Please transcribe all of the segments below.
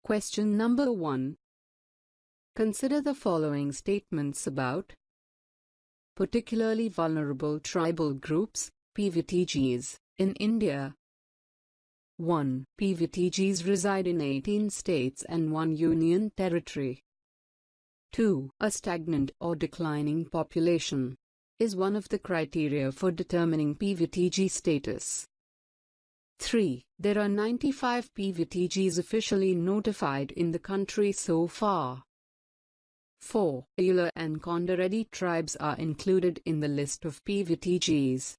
Question number 1. Consider the following statements about particularly vulnerable tribal groups, PVTCs, in India. 1. PVTCs reside in 18 states and 1 union territory. 2. A stagnant or declining population is one of the criteria for determining PVTC status. 3. There are 95 PVTCs officially notified in the country so far. 4. Ayula and Kondaredi tribes are included in the list of PVTCs.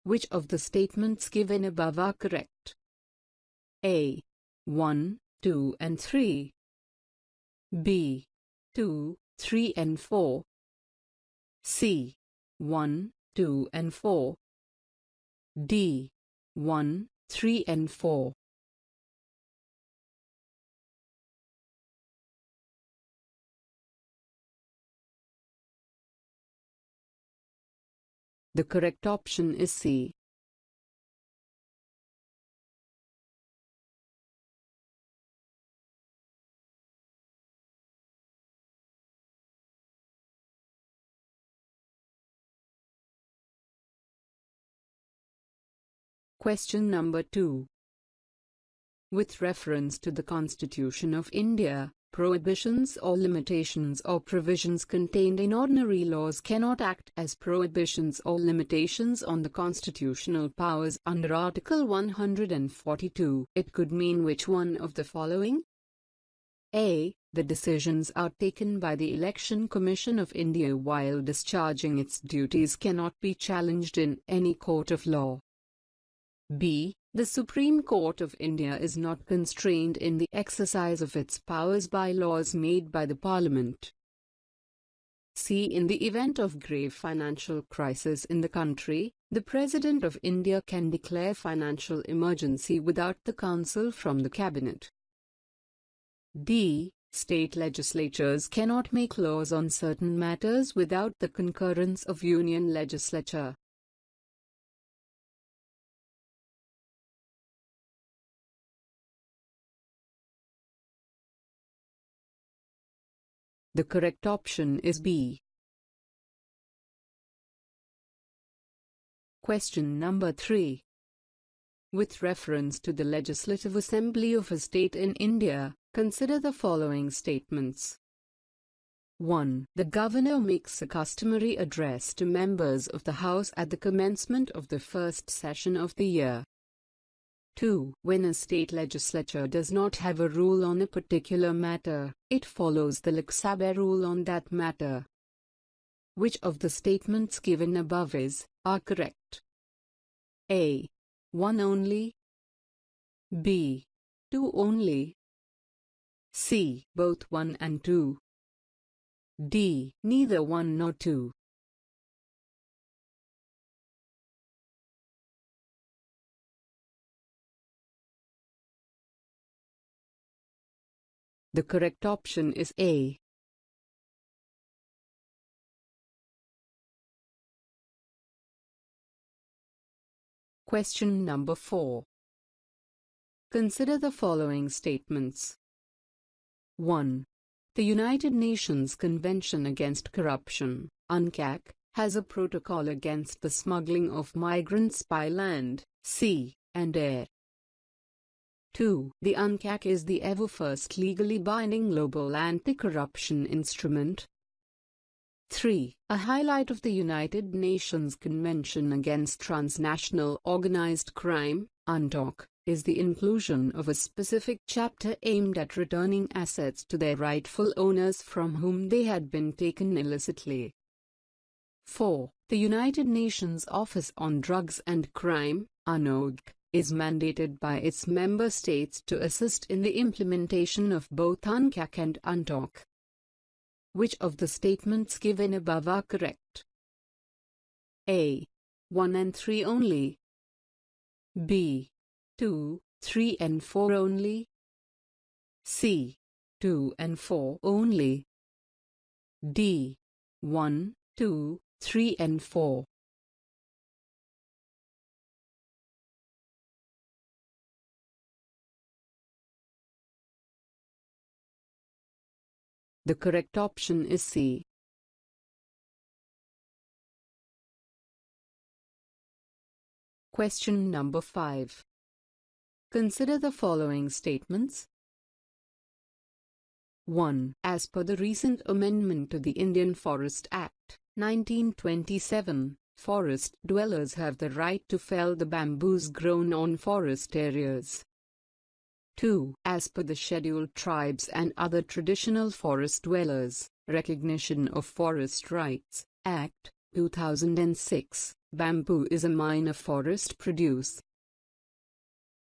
Which of the statements given above are correct? A. 1, 2 and 3. B. 2, 3 and 4. C. 1, 2 and 4. D. 1, 3 and 4. The correct option is C. Question number 2. With reference to the Constitution of India, prohibitions or limitations or provisions contained in ordinary laws cannot act as prohibitions or limitations on the constitutional powers under Article 142. It could mean which one of the following? A. The decisions are taken by the Election Commission of India while discharging its duties cannot be challenged in any court of law. B. The Supreme Court of India is not constrained in the exercise of its powers by laws made by the Parliament. C. In the event of grave financial crisis in the country, the President of India can declare financial emergency without the counsel from the Cabinet. D. State legislatures cannot make laws on certain matters without the concurrence of Union legislature. The correct option is B. Question number 3. With reference to the Legislative Assembly of a state in India, consider the following statements. 1. The Governor makes a customary address to members of the House at the commencement of the first session of the year. 2. When a state legislature does not have a rule on a particular matter, it follows the Lok Sabha rule on that matter. Which of the statements given above are correct? A. 1 only. B. 2 only. C. Both 1 and 2. D. Neither 1 nor 2. The correct option is A. Question number 4. Consider the following statements. 1. The United Nations Convention Against Corruption, UNCAC, has a protocol against the smuggling of migrants by land, sea, and air. 2. The UNCAC is the ever-first legally binding global anti-corruption instrument. 3. A highlight of the United Nations Convention Against Transnational Organized Crime, UNTOC, is the inclusion of a specific chapter aimed at returning assets to their rightful owners from whom they had been taken illicitly. 4. The United Nations Office on Drugs and Crime, UNODC, is mandated by its member states to assist in the implementation of both UNCAC and UNTOC. Which of the statements given above are correct? A. 1 and 3 only. B. 2, 3 and 4 only. C. 2 and 4 only. D. 1, 2, 3 and 4. The correct option is C. Question number 5. Consider the following statements. 1. As per the recent amendment to the Indian Forest Act, 1927, forest dwellers have the right to fell the bamboos grown on forest areas. 2. As per the Scheduled Tribes and Other Traditional Forest Dwellers, Recognition of Forest Rights, Act, 2006, bamboo is a minor forest produce.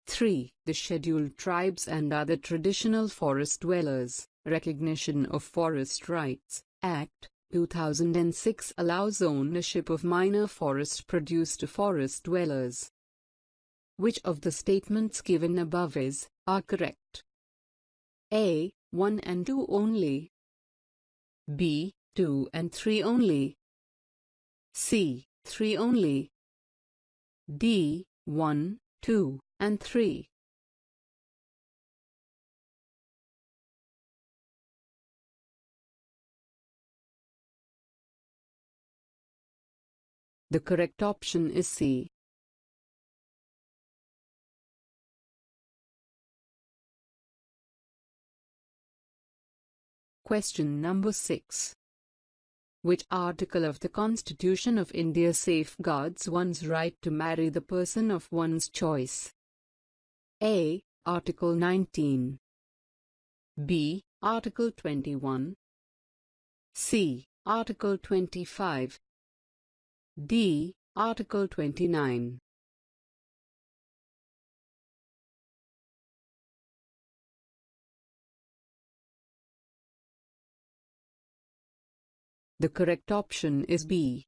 3. The Scheduled Tribes and Other Traditional Forest Dwellers, Recognition of Forest Rights, Act, 2006 allows ownership of minor forest produce to forest dwellers. Which of the statements given above are correct? A. 1 and 2 only. B. 2 and 3 only. C. 3 only. D. 1, 2, and 3. The correct option is C. Question number 6. Which article of the Constitution of India safeguards one's right to marry the person of one's choice? A. Article 19. B. Article 21. C. Article 25. D. Article 29. The correct option is B.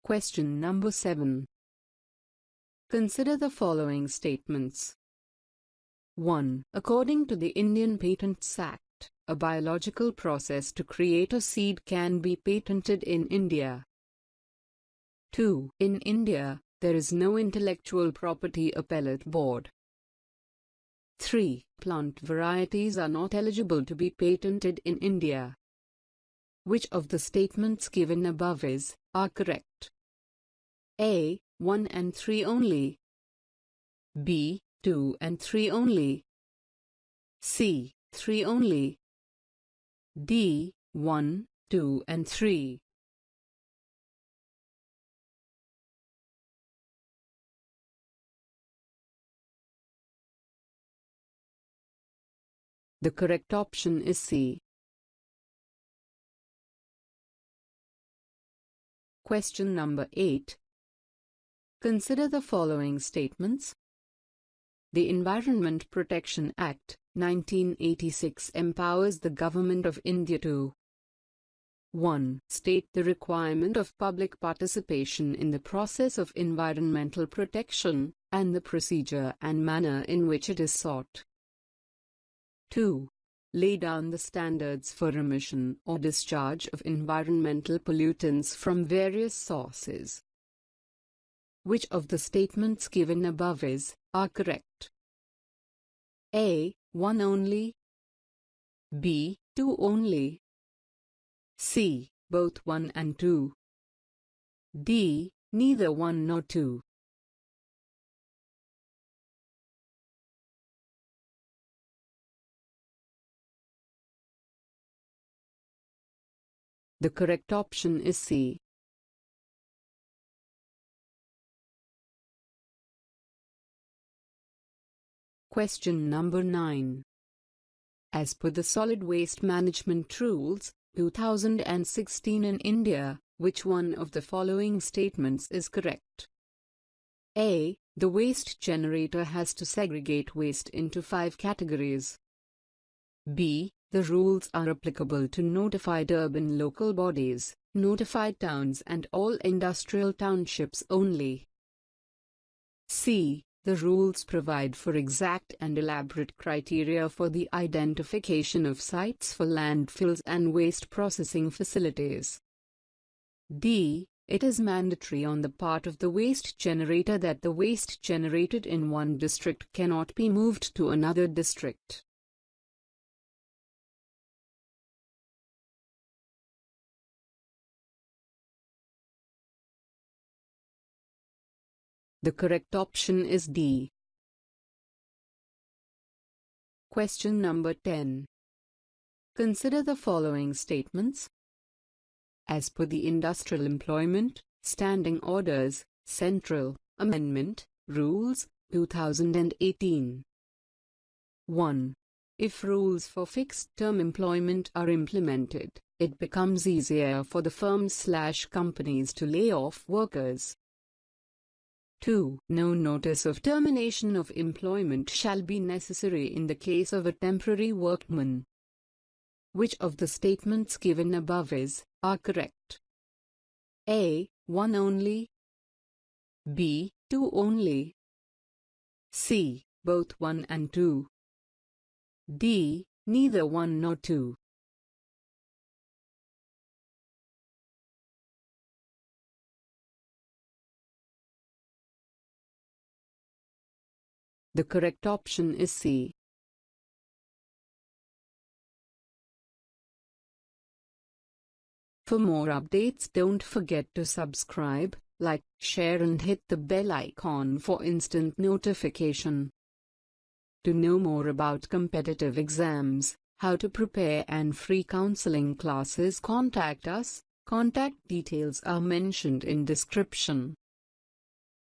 Question number 7. Consider the following statements. 1. According to the Indian Patents Act, a biological process to create a seed can be patented in India. 2. In India, there is no intellectual property appellate board. 3. Plant varieties are not eligible to be patented in India. Which of the statements given above are correct? A. 1 and 3 only. B. 2 and 3 only. C. 3 only. D. 1, 2 and 3. The correct option is C. Question number 8. Consider the following statements. The Environment Protection Act, 1986 empowers the Government of India to 1. State the requirement of public participation in the process of environmental protection, and the procedure and manner in which it is sought. 2. Lay down the standards for emission or discharge of environmental pollutants from various sources. Which of the statements given above are correct? A. 1 only. B. 2 only. C. Both 1 and 2. D. Neither 1 nor 2. The correct option is C. Question number 9. As per the Solid Waste Management Rules, 2016 in India, which one of the following statements is correct? A. The waste generator has to segregate waste into 5 categories. B. The rules are applicable to notified urban local bodies, notified towns and all industrial townships only. C. The rules provide for exact and elaborate criteria for the identification of sites for landfills and waste processing facilities. D. it is mandatory on the part of the waste generator that the waste generated in one district cannot be moved to another district. The correct option is D. Question number 10. Consider the following statements. As per the Industrial Employment, Standing Orders, Central, Amendment, Rules, 2018. 1. If rules for fixed-term employment are implemented, it becomes easier for the firms/companies to lay off workers. 2. No notice of termination of employment shall be necessary in the case of a temporary workman. Which of the statements given above are correct? A. 1 only. B. 2 only. C. Both 1 and 2. D. Neither 1 nor 2. The correct option is C. For more updates, don't forget to subscribe, like, share and hit the bell icon for instant notification. To know more about competitive exams, how to prepare and free counseling classes, contact us. Contact details are mentioned in description.